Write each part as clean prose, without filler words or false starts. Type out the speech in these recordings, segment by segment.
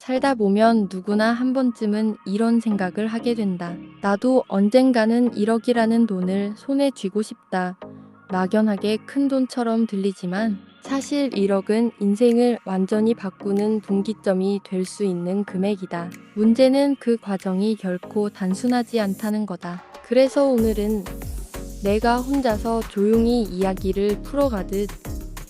살다 보면 누구나 한 번쯤은 이런 생각을 하게 된다. 나도 언젠가는 1억이라는 돈을 손에 쥐고 싶다. 막연하게 큰 돈처럼 들리지만 사실 1억은 인생을 완전히 바꾸는 분기점이 될 수 있는 금액이다. 문제는 그 과정이 결코 단순하지 않다는 거다. 그래서 오늘은 내가 혼자서 조용히 이야기를 풀어가듯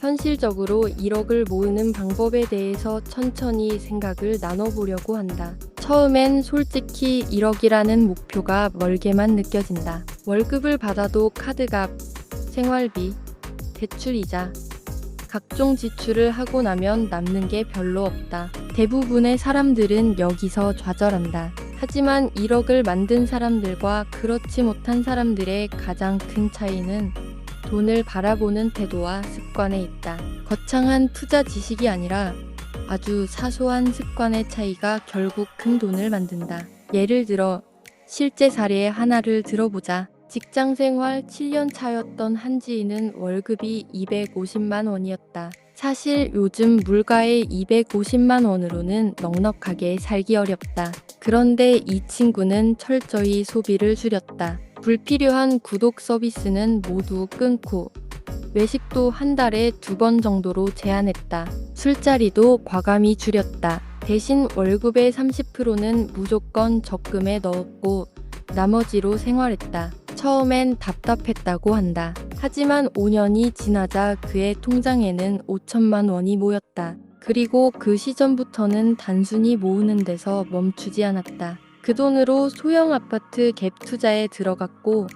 현실적으로 1억을 모으는 방법에 대해서 천천히 생각을 나눠보려고 한다. 처음엔 솔직히 1억이라는 목표가 멀게만 느껴진다. 월급을 받아도 카드값, 생활비, 대출이자, 각종 지출을 하고 나면 남는 게 별로 없다. 대부분의 사람들은 여기서 좌절한다. 하지만 1억을 만든 사람들과 그렇지 못한 사람들의 가장 큰 차이는 돈을 바라보는 태도와 습관에 있다. 거창한 투자 지식이 아니라 아주 사소한 습관의 차이가 결국 큰 돈을 만든다. 예를 들어 실제 사례 하나를 들어보자. 직장 생활 7년 차였던 한 지인은 월급이 250만 원이었다. 사실 요즘 물가의 250만 원으로는 넉넉하게 살기 어렵다. 그런데 이 친구는 철저히 소비를 줄였다. 불필요한 구독 서비스는 모두 끊고 외식도 한 달에 2번 정도로 제한했다. 술자리도 과감히 줄였다. 대신 월급의 30%는 무조건 적금에 넣었고 나머지로 생활했다. 처음엔 답답했다고 한다. 하지만 5년이 지나자 그의 통장에는 5천만 원이 모였다. 그리고 그 시점부터는 단순히 모으는 데서 멈추지 않았다. 그 돈으로 소형 아파트 갭 투자에 들어갔고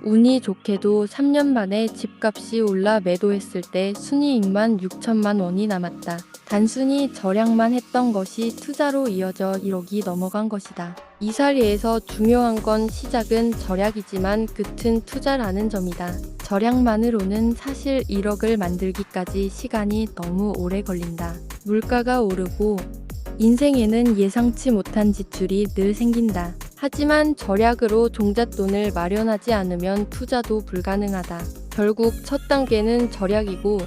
운이 좋게도 3년 만에 집값이 올라 매도했을 때 순이익만 6천만 원이 남았다. 단순히 절약만 했던 것이 투자로 이어져 1억이 넘어간 것이다. 이 사례에서 중요한 건 시작은 절약이지만 끝은 투자라는 점이다. 절약만으로는 사실 1억을 만들기까지 시간이 너무 오래 걸린다. 물가가 오르고 인생에는 예상치 못한 지출이 늘 생긴다. 하지만 절약으로 종잣돈을 마련하지 않으면 투자도 불가능하다. 결국 첫 단계는 절약이고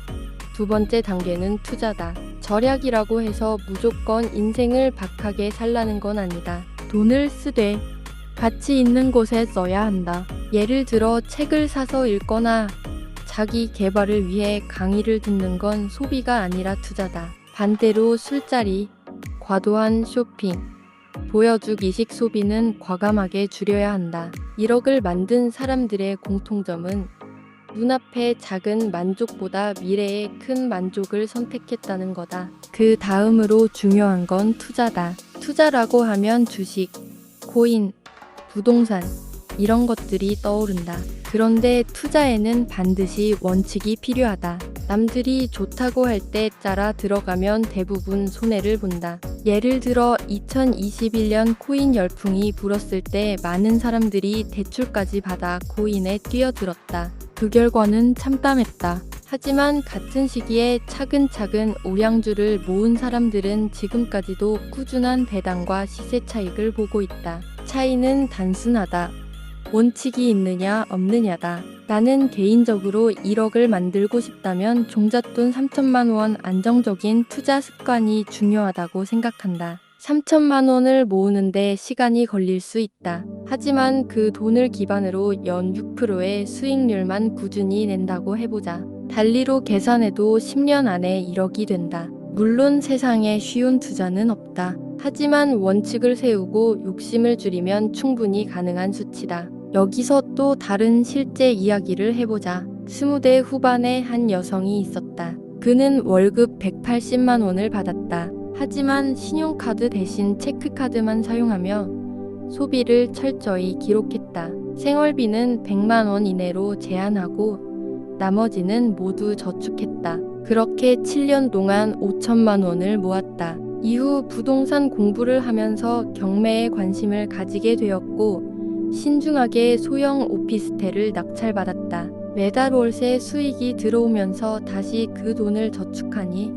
두 번째 단계는 투자다. 절약이라고 해서 무조건 인생을 박하게 살라는 건 아니다. 돈을 쓰되 가치 있는 곳에 써야 한다. 예를 들어 책을 사서 읽거나 자기 개발을 위해 강의를 듣는 건 소비가 아니라 투자다. 반대로 술자리, 과도한 쇼핑, 보여주기 이식 소비는 과감하게 줄여야 한다. 1억을 만든 사람들의 공통점은 눈앞의 작은 만족보다 미래의 큰 만족을 선택했다는 거다. 그 다음으로 중요한 건 투자다. 투자라고 하면 주식, 코인, 부동산 이런 것들이 떠오른다. 그런데 투자에는 반드시 원칙이 필요하다. 남들이 좋다고 할 때 따라 들어가면 대부분 손해를 본다. 예를 들어 2021년 코인 열풍이 불었을 때 많은 사람들이 대출까지 받아 코인에 뛰어들었다. 그 결과는 참담했다. 하지만 같은 시기에 차근차근 오량주를 모은 사람들은 지금까지도 꾸준한 배당과 시세 차익을 보고 있다. 차이는 단순하다. 원칙이 있느냐 없느냐다. 나는 개인적으로 1억을 만들고 싶다면 종잣돈 3천만 원 안정적인 투자 습관이 중요하다고 생각한다. 3천만 원을 모으는데 시간이 걸릴 수 있다. 하지만 그 돈을 기반으로 연 6%의 수익률만 꾸준히 낸다고 해보자. 달리로 계산해도 10년 안에 1억이 된다. 물론 세상에 쉬운 투자는 없다. 하지만 원칙을 세우고 욕심을 줄이면 충분히 가능한 수치다. 여기서 또 다른 실제 이야기를 해보자. 20대 후반에 한 여성이 있었다. 그는 월급 180만 원을 받았다. 하지만 신용카드 대신 체크카드만 사용하며 소비를 철저히 기록했다. 생활비는 100만 원 이내로 제한하고 나머지는 모두 저축했다. 그렇게 7년 동안 5천만 원을 모았다. 이후 부동산 공부를 하면서 경매에 관심을 가지게 되었고 신중하게 소형 오피스텔을 낙찰받았다. 매달 월세 수익이 들어오면서 다시 그 돈을 저축하니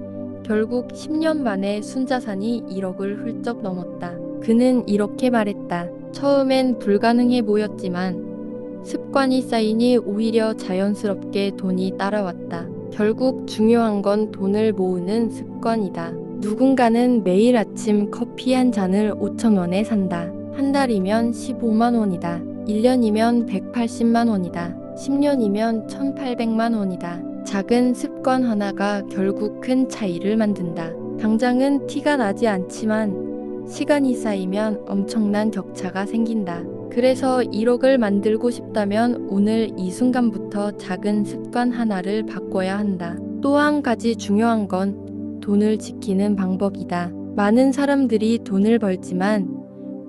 결국 10년 만에 순자산이 1억을 훌쩍 넘었다. 그는 이렇게 말했다. 처음엔 불가능해 보였지만 습관이 쌓이니 오히려 자연스럽게 돈이 따라왔다. 결국 중요한 건 돈을 모으는 습관이다. 누군가는 매일 아침 커피 한 잔을 5천 원에 산다. 한 달이면 15만 원이다. 1년이면 180만 원이다. 10년이면 1,800만 원이다. 작은 습관 하나가 결국 큰 차이를 만든다. 당장은 티가 나지 않지만 시간이 쌓이면 엄청난 격차가 생긴다. 그래서 1억을 만들고 싶다면 오늘 이 순간부터 작은 습관 하나를 바꿔야 한다. 또 한 가지 중요한 건 돈을 지키는 방법이다. 많은 사람들이 돈을 벌지만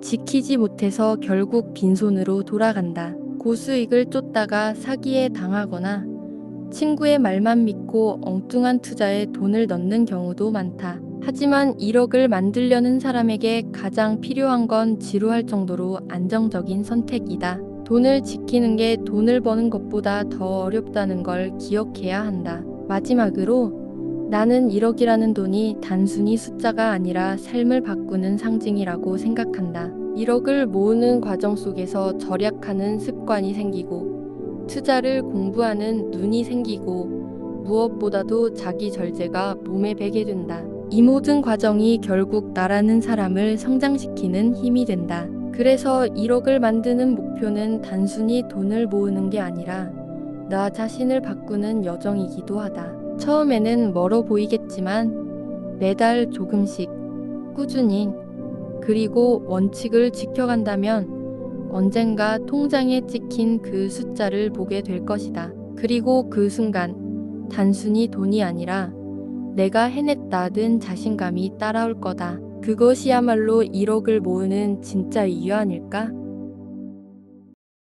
지키지 못해서 결국 빈손으로 돌아간다. 고수익을 쫓다가 사기에 당하거나 친구의 말만 믿고 엉뚱한 투자에 돈을 넣는 경우도 많다. 하지만 1억을 만들려는 사람에게 가장 필요한 건 지루할 정도로 안정적인 선택이다. 돈을 지키는 게 돈을 버는 것보다 더 어렵다는 걸 기억해야 한다. 마지막으로 나는 1억이라는 돈이 단순히 숫자가 아니라 삶을 바꾸는 상징이라고 생각한다. 1억을 모으는 과정 속에서 절약하는 습관이 생기고 투자를 공부하는 눈이 생기고 무엇보다도 자기 절제가 몸에 배게 된다. 이 모든 과정이 결국 나라는 사람을 성장시키는 힘이 된다. 그래서 1억을 만드는 목표는 단순히 돈을 모으는 게 아니라 나 자신을 바꾸는 여정이기도 하다. 처음에는 멀어 보이겠지만 매달 조금씩 꾸준히 그리고 원칙을 지켜간다면 언젠가 통장에 찍힌 그 숫자를 보게 될 것이다. 그리고 그 순간 단순히 돈이 아니라 내가 해냈다는 자신감이 따라올 거다. 그것이야말로 1억을 모으는 진짜 이유 아닐까?